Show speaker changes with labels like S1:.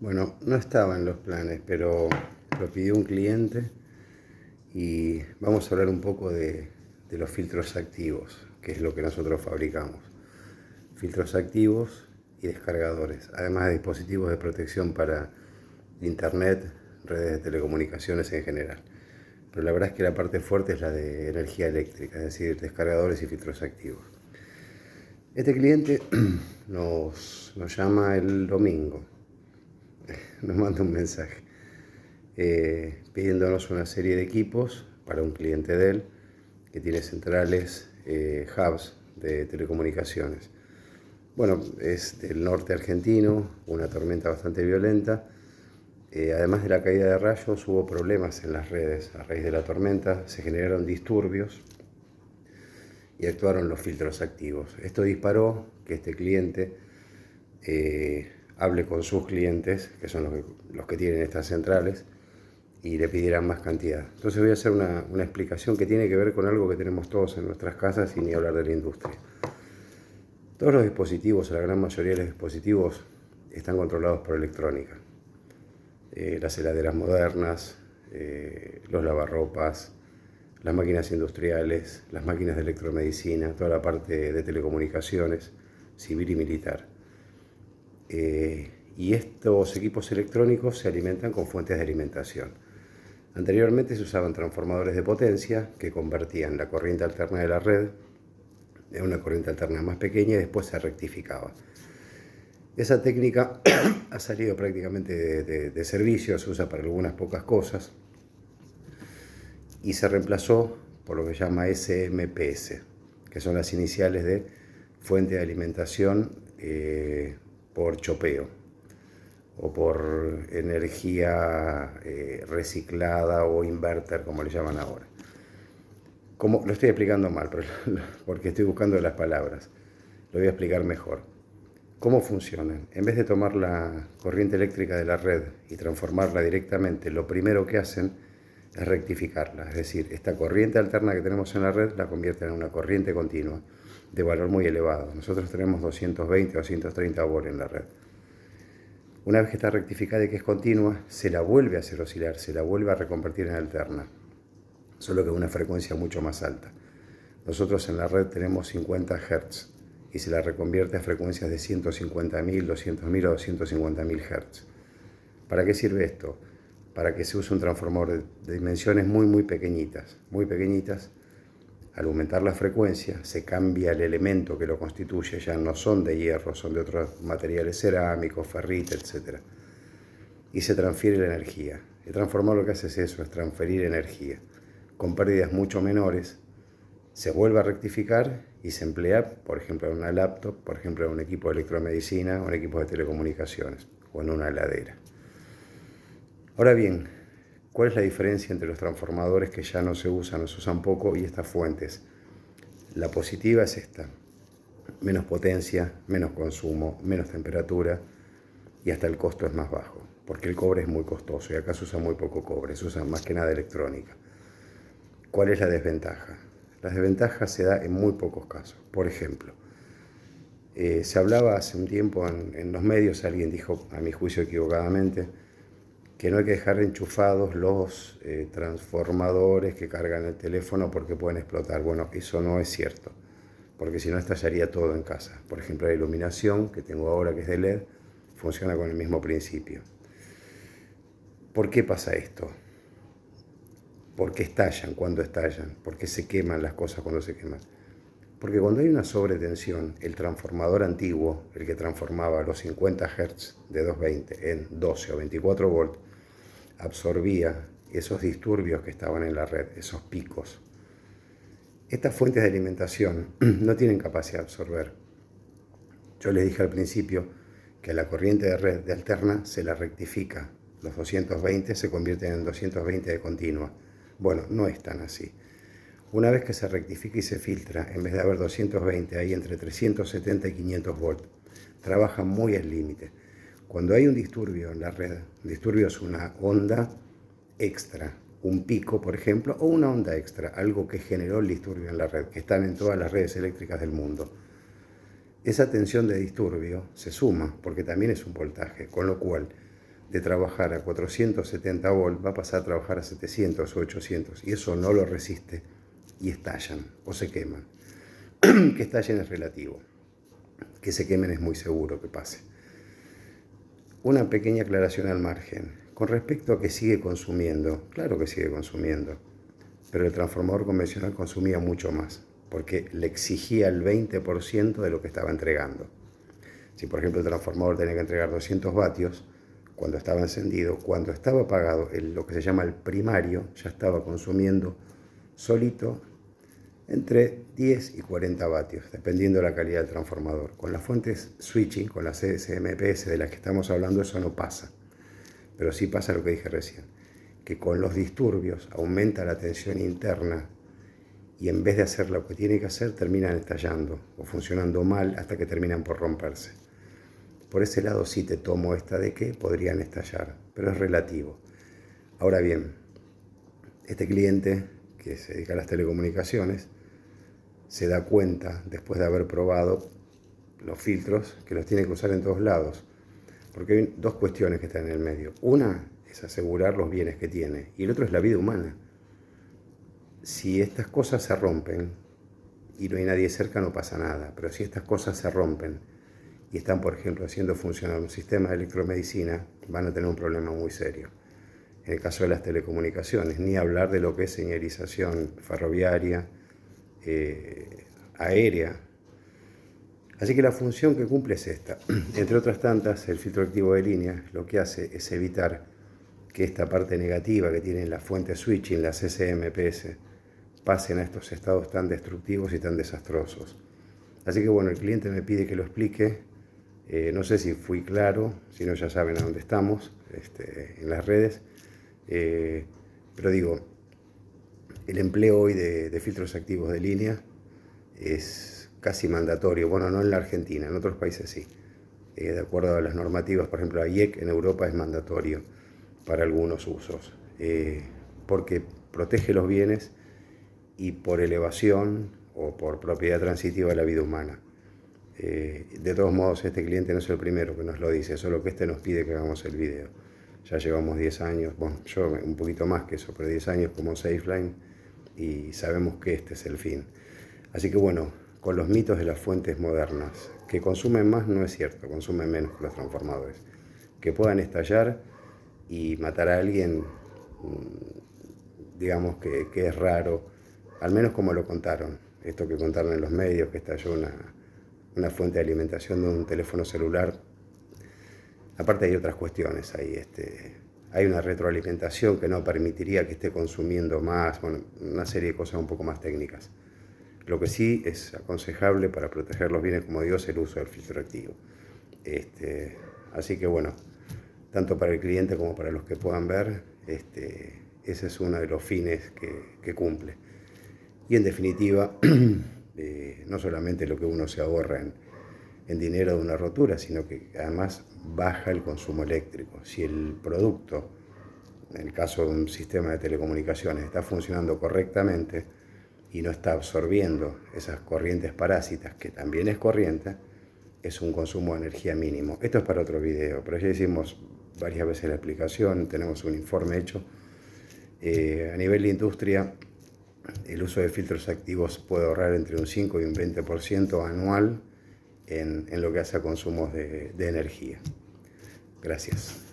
S1: Bueno, no estaba en los planes, pero lo pidió un cliente y vamos a hablar un poco de los filtros activos, que es lo que nosotros fabricamos. Filtros activos y descargadores, además de dispositivos de protección para internet, redes de telecomunicaciones en general. Pero la verdad es que la parte fuerte es la de energía eléctrica, es decir, descargadores y filtros activos. Este cliente nos llama el domingo, nos manda un mensaje pidiéndonos una serie de equipos para un cliente de él que tiene centrales, hubs de telecomunicaciones. Bueno, es del norte argentino, una tormenta bastante violenta. Además de la caída de rayos, hubo problemas en las redes. A raíz de la tormenta se generaron disturbios y actuaron los filtros activos. Esto disparó que este cliente hable con sus clientes, que son los que tienen estas centrales, y le pidieran más cantidad. Entonces voy a hacer una explicación que tiene que ver con algo que tenemos todos en nuestras casas y ni hablar de la industria. Todos los dispositivos, la gran mayoría de los dispositivos, están controlados por electrónica. Las heladeras modernas, los lavarropas, las máquinas industriales, las máquinas de electromedicina, toda la parte de telecomunicaciones, civil y militar. Y estos equipos electrónicos se alimentan con fuentes de alimentación. Anteriormente se usaban transformadores de potencia que convertían la corriente alterna de la red en una corriente alterna más pequeña y después se rectificaba. Esa técnica ha salido prácticamente de servicio, se usa para algunas pocas cosas y se reemplazó por lo que se llama SMPS, que son las iniciales de fuente de alimentación por chopeo o por energía reciclada o inverter, como le llaman ahora. Lo estoy explicando mal, pero porque estoy buscando las palabras. Lo voy a explicar mejor. ¿Cómo funcionan? En vez de tomar la corriente eléctrica de la red y transformarla directamente, lo primero que hacen es rectificarla. Es decir, esta corriente alterna que tenemos en la red la convierten en una corriente continua de valor muy elevado. Nosotros tenemos 220 o 230 volt en la red. Una vez que está rectificada y que es continua, se la vuelve a hacer oscilar, se la vuelve a reconvertir en alterna, solo que a una frecuencia mucho más alta. Nosotros en la red tenemos 50 Hz y se la reconvierte a frecuencias de 150.000, 200.000 o 250.000 Hz. ¿Para qué sirve esto? Para que se use un transformador de dimensiones muy pequeñitas, muy pequeñitas. Al aumentar la frecuencia se cambia el elemento que lo constituye, ya no son de hierro, son de otros materiales cerámicos, ferrita, etc. Y se transfiere la energía. El transformador lo que hace es eso, es transferir energía. Con pérdidas mucho menores, se vuelve a rectificar y se emplea, por ejemplo, en una laptop, por ejemplo, en un equipo de electromedicina o en equipos de telecomunicaciones o en una heladera. Ahora bien, ¿cuál es la diferencia entre los transformadores que ya no se usan poco y estas fuentes? La positiva es esta: menos potencia, menos consumo, menos temperatura y hasta el costo es más bajo, porque el cobre es muy costoso y acá se usa muy poco cobre, se usa más que nada electrónica. ¿Cuál es la desventaja? La desventaja se da en muy pocos casos. Por ejemplo, se hablaba hace un tiempo en los medios, alguien dijo, a mi juicio equivocadamente, que no hay que dejar enchufados los transformadores que cargan el teléfono porque pueden explotar. Bueno, eso no es cierto, porque si no estallaría todo en casa. Por ejemplo, la iluminación que tengo ahora, que es de LED, funciona con el mismo principio. ¿Por qué pasa esto? ¿Por qué estallan cuando estallan? ¿Por qué se queman las cosas cuando se queman? Porque cuando hay una sobretensión, el transformador antiguo, el que transformaba los 50 Hz de 220 en 12 o 24 volt, absorbía esos disturbios que estaban en la red, esos picos. Estas fuentes de alimentación no tienen capacidad de absorber. Yo les dije al principio que a la corriente de red de alterna se la rectifica. Los 220 se convierten en 220 de continua. Bueno, no es tan así. Una vez que se rectifica y se filtra, en vez de haber 220, hay entre 370 y 500 volts. Trabaja muy al límite. Cuando hay un disturbio en la red, un disturbio es una onda extra, un pico, por ejemplo, o una onda extra, algo que generó el disturbio en la red, que están en todas las redes eléctricas del mundo. Esa tensión de disturbio se suma, porque también es un voltaje, con lo cual de trabajar a 470 volts va a pasar a trabajar a 700 o 800 y eso no lo resiste y estallan o se queman. Que estallen es relativo, que se quemen es muy seguro que pase. Una pequeña aclaración al margen. Con respecto a que sigue consumiendo, claro que sigue consumiendo, pero el transformador convencional consumía mucho más, porque le exigía el 20% de lo que estaba entregando. Si por ejemplo el transformador tenía que entregar 200 vatios, cuando estaba encendido, cuando estaba apagado, lo que se llama el primario, ya estaba consumiendo solito entre 10 y 40 vatios, dependiendo de la calidad del transformador. Con las fuentes switching, con las CSMPS de las que estamos hablando, eso no pasa. Pero sí pasa lo que dije recién, que con los disturbios aumenta la tensión interna y en vez de hacer lo que tiene que hacer, terminan estallando o funcionando mal hasta que terminan por romperse. Por ese lado sí te tomo esta de que podrían estallar, pero es relativo. Ahora bien, este cliente que se dedica a las telecomunicaciones se da cuenta, después de haber probado los filtros, que los tiene que usar en todos lados. Porque hay dos cuestiones que están en el medio. Una es asegurar los bienes que tiene y el otro es la vida humana. Si estas cosas se rompen y no hay nadie cerca, no pasa nada. Pero si estas cosas se rompen y están, por ejemplo, haciendo funcionar un sistema de electromedicina, van a tener un problema muy serio. En el caso de las telecomunicaciones, ni hablar de lo que es señalización ferroviaria, aérea. Así que la función que cumple es esta. Entre otras tantas, el filtro activo de línea lo que hace es evitar que esta parte negativa que tienen las fuentes switching, las SMPS, pasen a estos estados tan destructivos y tan desastrosos. Así que bueno, el cliente me pide que lo explique. No sé si fui claro, si no ya saben a dónde estamos, en las redes. Pero digo, el empleo hoy de filtros activos de línea es casi mandatorio. Bueno, no en la Argentina, en otros países sí. De acuerdo a las normativas, por ejemplo, la IEC en Europa es mandatorio para algunos usos, porque protege los bienes y por elevación o por propiedad transitiva de la vida humana. De todos modos, este cliente no es el primero que nos lo dice, solo que nos pide que hagamos el video. Ya llevamos 10 años, bueno, yo un poquito más que eso, pero 10 años como Safeline y sabemos que este es el fin. Así que bueno, con los mitos de las fuentes modernas, que consumen más no es cierto, consumen menos que los transformadores. Que puedan estallar y matar a alguien, digamos que es raro, al menos como lo contaron. Esto que contaron en los medios, que estalló una fuente de alimentación de un teléfono celular. Aparte hay otras cuestiones ahí, hay una retroalimentación que no permitiría que esté consumiendo más, bueno, una serie de cosas un poco más técnicas. Lo que sí es aconsejable para proteger los bienes, como digo, es el uso del filtro activo. Así que bueno, tanto para el cliente como para los que puedan ver, ese es uno de los fines que cumple. Y en definitiva, no solamente lo que uno se ahorra en dinero de una rotura, sino que además baja el consumo eléctrico. Si el producto, en el caso de un sistema de telecomunicaciones, está funcionando correctamente y no está absorbiendo esas corrientes parásitas, que también es corriente, es un consumo de energía mínimo. Esto es para otro video, pero ya hicimos varias veces la explicación, tenemos un informe hecho. A nivel de industria, el uso de filtros activos puede ahorrar entre un 5 y un 20% anual en lo que hace a consumos de energía. Gracias.